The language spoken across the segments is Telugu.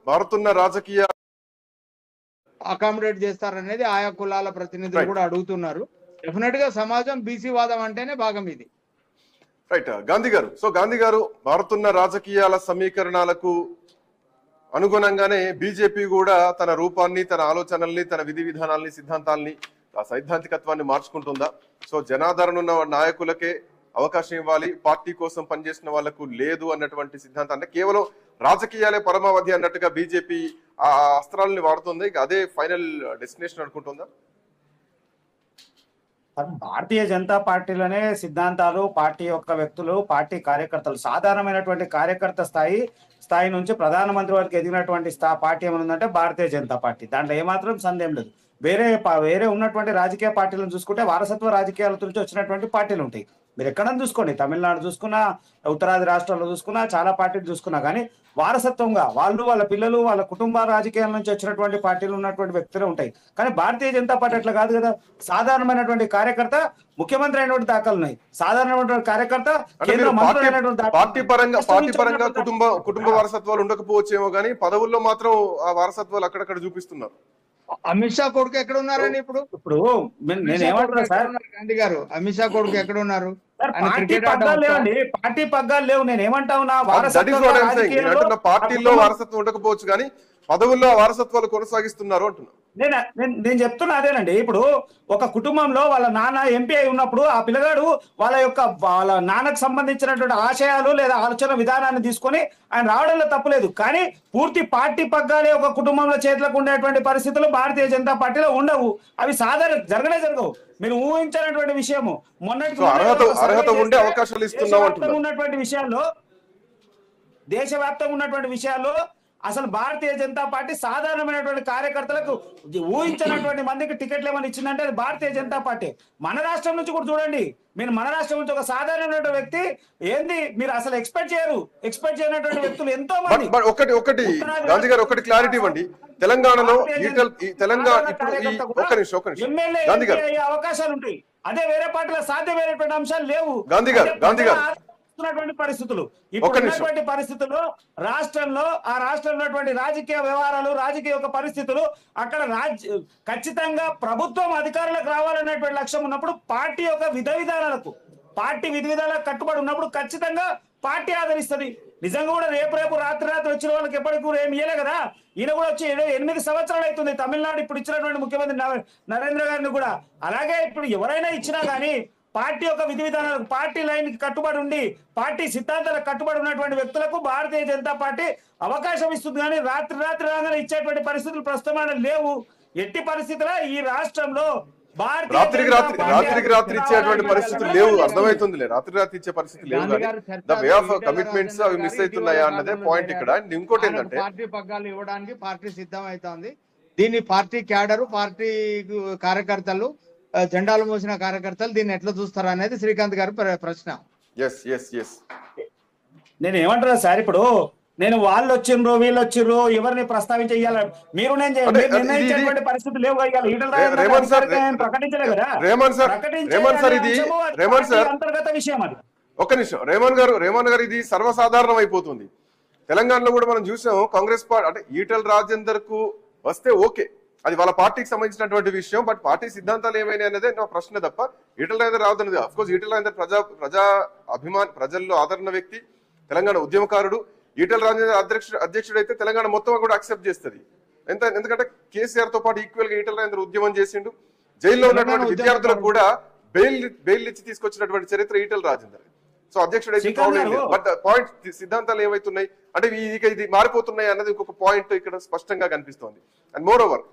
మారుతున్న రాజకీయ అకామిడేట్ చేస్తారనేది ఆయా కులాల ప్రతినిధులు కూడా అడుగుతున్నారు. డెఫినెట్ గా సమాజం బీసీ వాదం అంటేనే భాగం ఇది. రైట్ గాంధీ గారు. సో గాంధీ గారు, మారుతున్న రాజకీయాల సమీకరణాలకు అనుగుణంగానే బీజేపీ కూడా తన రూపాన్ని, తన ఆలోచనల్ని, తన విధి విధానాల్ని, సిద్ధాంతాల్ని, ఆ సైద్ధాంతికత్వాన్ని మార్చుకుంటుందా? సో జనాదరణ ఉన్న నాయకులకే అవకాశం ఇవ్వాలి, పార్టీ కోసం పనిచేసిన వాళ్లకు లేదు అన్నటువంటి సిద్ధాంతాన్ని, కేవలం రాజకీయాలే పరమావధి అన్నట్టుగా బీజేపీ ఆ అస్త్రాలని వాడుతుంది. అదే ఫైనల్ డెస్టినేషన్ అనుకుంటుందా? భారతీయ జనతా పార్టీలోనే సిద్ధాంతాలు, పార్టీ యొక్క వ్యక్తులు, పార్టీ కార్యకర్తలు, సాధారణమైనటువంటి కార్యకర్త స్థాయి నుంచి ప్రధానమంత్రి వరకు ఎదిగినటువంటి పార్టీ ఏమనుందంటే భారతీయ జనతా పార్టీ. దాంట్లో ఏమాత్రం సందేహం లేదు. వేరే ఉన్నటువంటి రాజకీయ పార్టీలను చూసుకుంటే వారసత్వ రాజకీయాల నుంచి వచ్చినటువంటి పార్టీలు ఉంటాయి. మీరు ఎక్కడైనా చూసుకోండి, తమిళనాడు చూసుకున్నా, ఉత్తరాది రాష్ట్రాల్లో చూసుకున్నా, చాలా పార్టీలు చూసుకున్నా, కానీ వారసత్వంగా వాళ్ళ పిల్లలు, వాళ్ళ కుటుంబ రాజకీయాల నుంచి వచ్చినటువంటి పార్టీలు ఉన్నటువంటి వ్యక్తులు ఉంటాయి. కానీ భారతీయ జనతా పార్టీ అట్లా కాదు కదా. సాధారణమైనటువంటి కార్యకర్త ముఖ్యమంత్రి అయినటువంటి దాఖలు ఉన్నాయి. సాధారణమైనటువంటి కార్యకర్త పార్టీ పరంగా కుటుంబ వారసత్వాలు ఉండకపోవచ్చేమో, కానీ పదవుల్లో మాత్రం ఆ వారసత్వాలు అక్కడక్కడ చూపిస్తున్నారు. అమిత్ షా కొడుకు ఎక్కడ ఉన్నారండి? ఇప్పుడు నేనేమంటున్నా సార్, గాంధీ గారు, అమిత్ షా కొడుకు ఎక్కడ ఉన్నారు? పార్టీ పగ్గాలు లేవు. నేనేమంటా ఉన్నా, పార్టీల్లో వారసత్వం ఉండకపోవచ్చు, కానీ పదవుల్లో వారసత్వాలు కొనసాగిస్తున్నారు అంటున్నా. నేను చెప్తున్నా అదేనండి. ఇప్పుడు ఒక కుటుంబంలో వాళ్ళ నాన్న ఎంపీ అయి ఉన్నప్పుడు ఆ పిల్లగాడు వాళ్ళ నాన్నకు సంబంధించినటువంటి ఆశయాలు లేదా ఆలోచన విధానాన్ని తీసుకొని ఆయన రావడంలో తప్పులేదు. కానీ పూర్తి పార్టీ పగ్గాలే ఒక కుటుంబంలో చేతులకు ఉండేటువంటి పరిస్థితులు భారతీయ జనతా పార్టీలో ఉండవు. అవి జరగనే జరగవు. మీరు ఊహించినటువంటి విషయము ఉన్నటువంటి విషయాల్లో, దేశవ్యాప్తంగా ఉన్నటువంటి విషయాల్లో అసలు భారతీయ జనతా పార్టీ సాధారణమైనటువంటి కార్యకర్తలకు ఊహించినటువంటి మందికి టికెట్లు ఏమైనా ఇచ్చిందంటే అది భారతీయ జనతా పార్టీ. మన రాష్ట్రం నుంచి కూడా చూడండి, మీరు మన రాష్ట్రం నుంచి ఒక సాధారణమైన వ్యక్తి ఏంది మీరు అసలు ఎక్స్పెక్ట్ చేయనటువంటి వ్యక్తులు ఎంతో మంది. ఒకటి గాంధీ గారు, ఒకటి క్లారిటీ ఇవ్వండి. తెలంగాణలో అవకాశాలు ఉంటాయి, అదే వేరే పార్టీలో సాధ్యమైనటువంటి అంశాలు లేవు. గాంధీ గారు పరిస్థితులు ఇప్పుడు పరిస్థితుల్లో రాష్ట్రంలో ఉన్నటువంటి రాజకీయ వ్యవహారాలు, రాజకీయ పరిస్థితులు అక్కడ ఖచ్చితంగా ప్రభుత్వం అధికారులకు రావాలనేటువంటి లక్ష్యం ఉన్నప్పుడు పార్టీ యొక్క విధి విధానాలకు కట్టుబడి ఉన్నప్పుడు ఖచ్చితంగా పార్టీ ఆదరిస్తుంది. నిజంగా కూడా రేపు రాత్రి వచ్చిన వాళ్ళకి ఎప్పటికి కూడా ఏమి ఇయ్యలే కదా. ఈయన కూడా వచ్చి 8 సంవత్సరాలు అవుతుంది తమిళనాడు ఇప్పుడు ఇచ్చినటువంటి ముఖ్యమంత్రి నరేంద్ర గారిని కూడా. అలాగే ఇప్పుడు ఎవరైనా ఇచ్చినా గానీ పార్టీ యొక్క విధి విధానాలకు, పార్టీ లైన్ కి కట్టుబడి ఉండి, పార్టీ సిద్ధాంతాలకు కట్టుబడి ఉన్నటువంటి వ్యక్తులకు భారతీయ జనతా పార్టీ అవకాశం ఇస్తుంది. కానీ రాత్రి రాగానే ఇచ్చేటువంటి పరిస్థితులు ప్రస్తుతం లేవు. ఎట్టి పరిస్థితుల్లో ఈ రాష్ట్రంలో రాత్రికి ఇచ్చేటువంటి పరిస్థితులు లేవు. అర్థమవుతుంది, రాత్రి ఇచ్చే పరిస్థితి లేవు. ద వే ఆఫ్ కమిట్మెంట్స్ అవి మిస్ అవుతున్నాయా అన్నదే పాయింట్ ఇక్కడ. ఇంకోటి ఏంటంటే పార్టీ పగ్గాలు ఇవ్వడానికి పార్టీ సిద్ధం అవుతోంది. దీన్ని పార్టీ క్యాడరు, పార్టీ కార్యకర్తలు, జెండాలు మోసిన కార్యకర్తలు దీన్ని ఎట్లా చూస్తారు అనేది శ్రీకాంత్ గారి ప్రశ్న. నేను ఏమంటున్నా సార్, ఇప్పుడు నేను వాళ్ళు వచ్చిండ్రు వీళ్ళు వచ్చిండ్రు ఎవరిని ప్రస్తావించాలి మీరు నిర్ణయించేటువంటి పరిస్థితి లేవు. ప్రకటించలే కదా, అంతర్గత విషయం అది. ఒక్క నిమిషం రేవంత్ గారు, ఇది సర్వసాధారణం అయిపోతుంది. తెలంగాణలో కూడా మనం చూసాం, కాంగ్రెస్ పార్టీ అంటే ఈటెల రాజేందర్ కు వస్తే ఓకే, అది వాళ్ళ పార్టీకి సంబంధించినటువంటి విషయం. బట్ పార్టీ సిద్ధాంతాలు ఏమైనా అనేది నా ప్రశ్న తప్ప ఈటెల రాజేందర్ రావద్దన్నది. అఫ్ కోర్స్ ఈటెల రాజేందర్ ప్రజా అభిమాని, ప్రజల్లో ఆదరణ వ్యక్తి, తెలంగాణ ఉద్యమకారుడు. ఈటెల రాజేందర్ అధ్యక్షుడు అయితే తెలంగాణ మొత్తం కూడా అక్సెప్ట్ చేస్తుంది. ఎందుకంటే కేసీఆర్ తో పాటు ఈక్వల్ గా ఈటెల రాజేందర్ ఉద్యమం చేసిండు. జైల్లో ఉన్నటువంటి విద్యార్థులకు కూడా బెయిల్ ఇచ్చి తీసుకొచ్చినటువంటి చరిత్ర ఈటెల రాజేందర్. సో అధ్యక్షుడు అయితే ప్రాబ్లం లేదు. బట్ పాయింట్ సిద్ధాంతాలు ఏవైతున్నాయి అంటే ఇది మారిపోతున్నాయి అన్నది ఇంకొక పాయింట్ ఇక్కడ స్పష్టంగా కనిపిస్తోంది. అండ్ మోర్ ఓవర్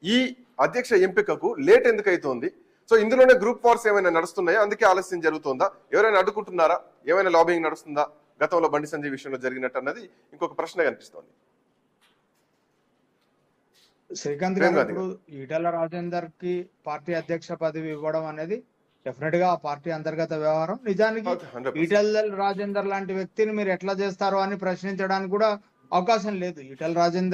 ఈ అధ్యక్ష ఎంపికకు లేట్ ఎందుకు అవుతోంది? సో ఇందులోనే గ్రూప్ వార్స్ ఏమైనా నడుస్తున్నాయా, అందుకే ఆలస్యం జరుగుతుందా, ఎవరైనా అడ్డుకుంటున్నారా, ఏమైనా లాబింగ్ నడుస్తుందా గతంలో బండి సంజయ్ విషయంలో జరిగినట్టు అన్నది ఇంకొక ప్రశ్న కనిపిస్తోంది. శ్రీకాంత్ గారు, ఇప్పుడు ఈటెల రాజేందర్ కి పార్టీ అధ్యక్ష పదవి ఇవ్వడం అనేది డెఫినెట్ గా పార్టీ అంతర్గత వ్యవహారం. నిజానికి ఈటెల రాజేందర్ లాంటి వ్యక్తిని మీరు ఎట్లా చేస్తారో అని ప్రశ్నించడానికి కూడా అవకాశం లేదు. ఈటెల రాజేందర్